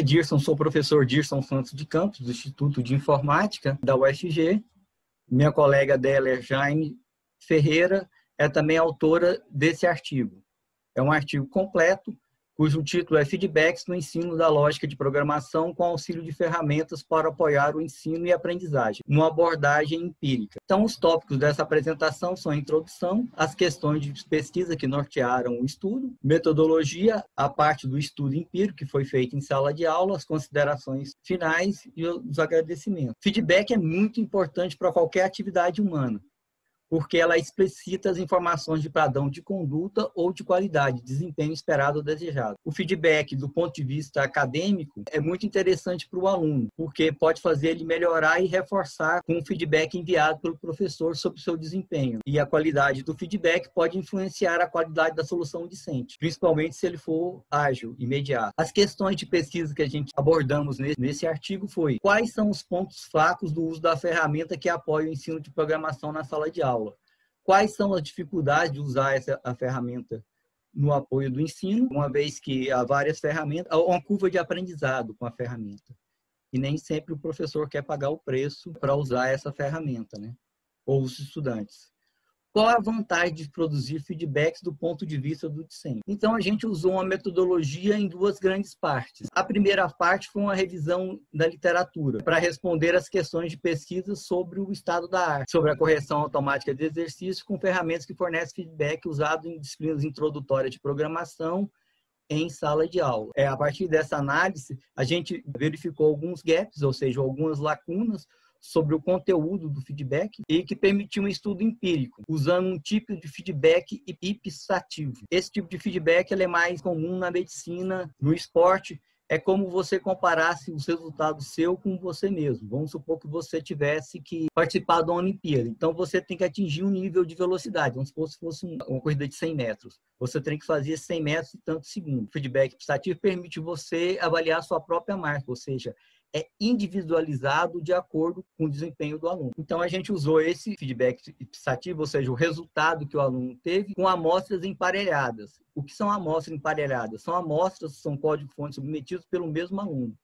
é Dirson, sou professor Dirson Santos de Campos, do Instituto de Informática da UFG. Minha colega dela é Jaime Ferreira, é também autora desse artigo. É um artigo completo, cujo título é Feedbacks no ensino da lógica de programação com auxílio de ferramentas para apoiar o ensino e aprendizagem, numa abordagem empírica. Então, os tópicos dessa apresentação são a introdução, as questões de pesquisa que nortearam o estudo, metodologia, a parte do estudo empírico que foi feito em sala de aula, as considerações finais e os agradecimentos. Feedback é muito importante para qualquer atividade humana, porque ela explicita as informações de padrão de conduta ou de qualidade, desempenho esperado ou desejado. O feedback, do ponto de vista acadêmico, é muito interessante para o aluno, porque pode fazer ele melhorar e reforçar com o feedback enviado pelo professor sobre o seu desempenho. E a qualidade do feedback pode influenciar a qualidade da solução discente, principalmente se ele for ágil, imediato. As questões de pesquisa que a gente abordamos nesse artigo foi: quais são os pontos fracos do uso da ferramenta que apoia o ensino de programação na sala de aula? Quais são as dificuldades de usar a ferramenta no apoio do ensino, uma vez que há várias ferramentas, há uma curva de aprendizado com a ferramenta. E nem sempre o professor quer pagar o preço para usar essa ferramenta, né? Ou os estudantes. Qual a vantagem de produzir feedbacks do ponto de vista do discente? Então, a gente usou uma metodologia em duas grandes partes. A primeira parte foi uma revisão da literatura, para responder às questões de pesquisa sobre o estado da arte, sobre a correção automática de exercício com ferramentas que fornecem feedback usado em disciplinas introdutórias de programação em sala de aula. A partir dessa análise, a gente verificou alguns gaps, ou seja, algumas lacunas, sobre o conteúdo do feedback e que permitiu um estudo empírico, usando um tipo de feedback ipsativo. Esse tipo de feedback ele é mais comum na medicina, no esporte. É como você comparasse os resultados seu com você mesmo. Vamos supor que você tivesse que participar de uma Olimpíada. Então, você tem que atingir um nível de velocidade. Vamos supor se fosse uma corrida de 100 metros. Você tem que fazer 100 metros em tantos segundos. O feedback ipsativo permite você avaliar a sua própria marca, ou seja, é individualizado de acordo com o desempenho do aluno. Então, a gente usou esse feedback ipsativo, ou seja, o resultado que o aluno teve, com amostras emparelhadas. O que são amostras emparelhadas? São amostras, são código-fonte submetidos pelo mesmo aluno.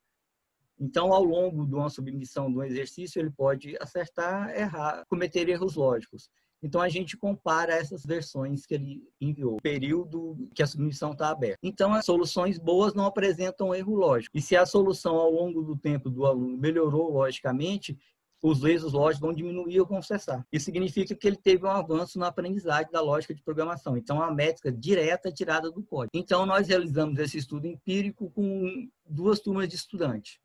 Então, ao longo de uma submissão de um exercício, ele pode acertar, errar, cometer erros lógicos. Então, a gente compara essas versões que ele enviou, o período que a submissão está aberta. Então, as soluções boas não apresentam erro lógico. E se a solução, ao longo do tempo do aluno, melhorou logicamente, os erros lógicos vão diminuir ou vão cessar. Isso significa que ele teve um avanço na aprendizagem da lógica de programação. Então, a métrica direta tirada do código. Então, nós realizamos esse estudo empírico com duas turmas de estudantes.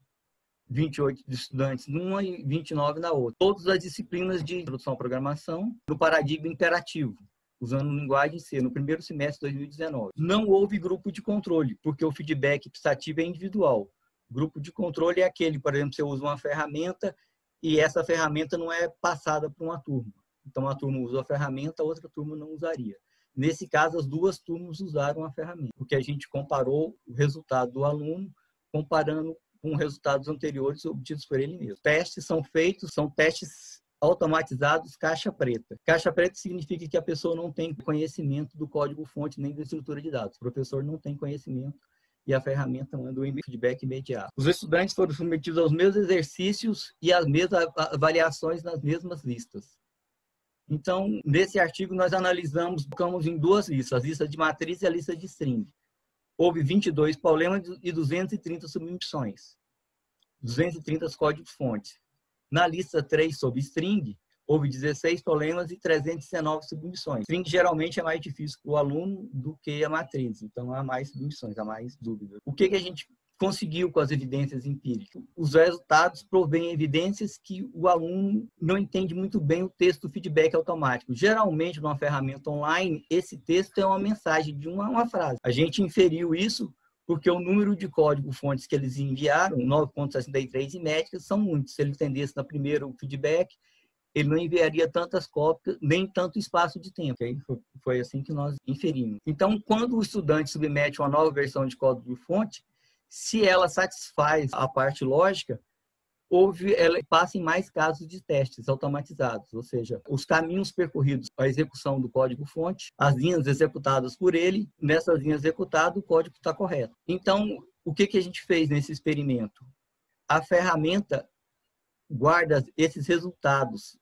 28 estudantes numa e 29 na outra. Todas as disciplinas de introdução à programação no paradigma imperativo, usando linguagem C, no primeiro semestre de 2019. Não houve grupo de controle, porque o feedback ipsativo é individual. Grupo de controle é aquele, por exemplo, você usa uma ferramenta e essa ferramenta não é passada para uma turma. Então, uma turma usa a ferramenta, a outra turma não usaria. Nesse caso, as duas turmas usaram a ferramenta, porque a gente comparou o resultado do aluno comparando com resultados anteriores obtidos por ele mesmo. Testes são feitos, são testes automatizados caixa preta. Caixa preta significa que a pessoa não tem conhecimento do código-fonte nem da estrutura de dados. O professor não tem conhecimento e a ferramenta manda um feedback imediato. Os estudantes foram submetidos aos mesmos exercícios e às mesmas avaliações nas mesmas listas. Então, nesse artigo, nós analisamos, focamos em duas listas, a lista de matriz e a lista de string. Houve 22 problemas e 230 submissões. 230 códigos-fontes. Na lista 3 sobre string, houve 16 problemas e 319 submissões. String geralmente é mais difícil para o aluno do que a matriz. Então, há mais submissões, há mais dúvidas. O que a gente conseguiu com as evidências empíricas? Os resultados provêm evidências que o aluno não entende muito bem o texto do feedback automático. Geralmente, numa ferramenta online, esse texto é uma mensagem de uma frase. A gente inferiu isso porque o número de código-fontes que eles enviaram, 9.63 em média, são muitos. Se ele entendesse na primeira o feedback, ele não enviaria tantas cópias, nem tanto espaço de tempo. Foi assim que nós inferimos. Então, quando o estudante submete uma nova versão de código-fonte, se ela satisfaz a parte lógica, ela passa em mais casos de testes automatizados, ou seja, os caminhos percorridos para a execução do código-fonte, as linhas executadas por ele, nessas linhas executadas, o código está correto. Então, o que a gente fez nesse experimento? A ferramenta guarda esses resultados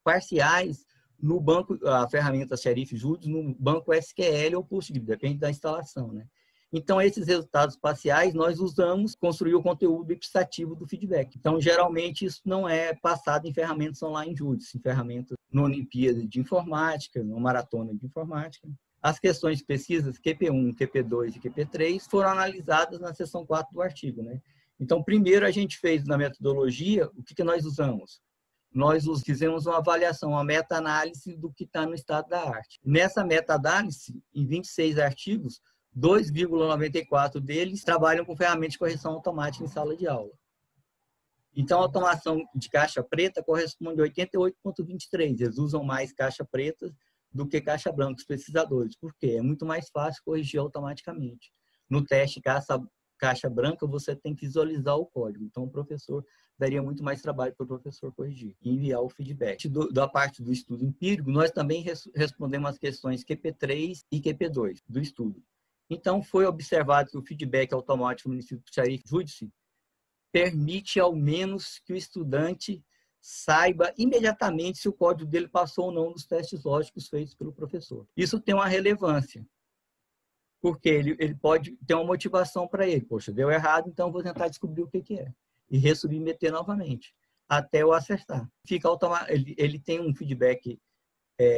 parciais no banco, a ferramenta Xerife Júdice, no banco SQL ou PostGIS, depende da instalação, né? Então, esses resultados parciais nós usamos para construir o conteúdo ipsativo do feedback. Então, geralmente, isso não é passado em ferramentas online Júdice, em ferramentas na Olimpíada de Informática, na Maratona de Informática. As questões de pesquisas QP1, QP2 e QP3 foram analisadas na seção 4 do artigo, né? Então, primeiro a gente fez na metodologia, o que nós usamos? Nós fizemos uma avaliação, uma meta-análise do que está no estado da arte. Nessa meta-análise, em 26 artigos, 2,94 deles trabalham com ferramentas de correção automática em sala de aula. Então, a automação de caixa preta corresponde a 88,23. Eles usam mais caixa preta do que caixa branca, os pesquisadores. Por quê? É muito mais fácil corrigir automaticamente. No teste caixa branca, você tem que visualizar o código. Então, o professor daria muito mais trabalho para o professor corrigir e enviar o feedback. Da parte do estudo empírico, nós também respondemos as questões QP3 e QP2 do estudo. Então, foi observado que o feedback automático no Instituto Xerife Júdice permite, ao menos, que o estudante saiba imediatamente se o código dele passou ou não nos testes lógicos feitos pelo professor. Isso tem uma relevância, porque ele pode ter uma motivação para ele. Poxa, deu errado, então vou tentar descobrir o que é. E resubmeter novamente, até eu acertar. Ele tem um feedback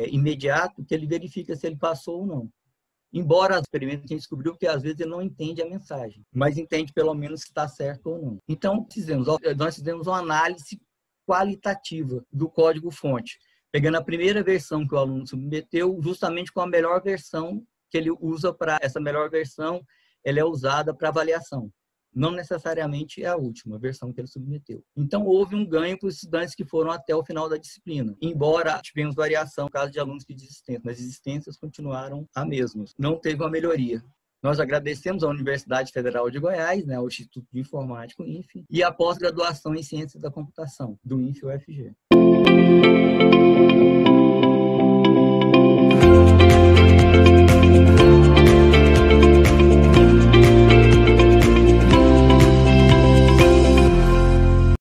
imediato que ele verifica se ele passou ou não. Embora os experimentos a gente descobriu que às vezes ele não entende a mensagem, mas entende pelo menos se está certo ou não. Então, nós fizemos uma análise qualitativa do código-fonte, pegando a primeira versão que o aluno submeteu, justamente com a melhor versão que ele usa para essa melhor versão, ela é usada para avaliação. Não necessariamente é a última versão que ele submeteu. Então, houve um ganho para os estudantes que foram até o final da disciplina. Embora tivemos variação no caso de alunos que desistência, mas as desistências continuaram as mesmas. Não teve uma melhoria. Nós agradecemos à Universidade Federal de Goiás, né, ao Instituto de Informática, o INFE, e a pós-graduação em Ciências da Computação, do INFE-UFG.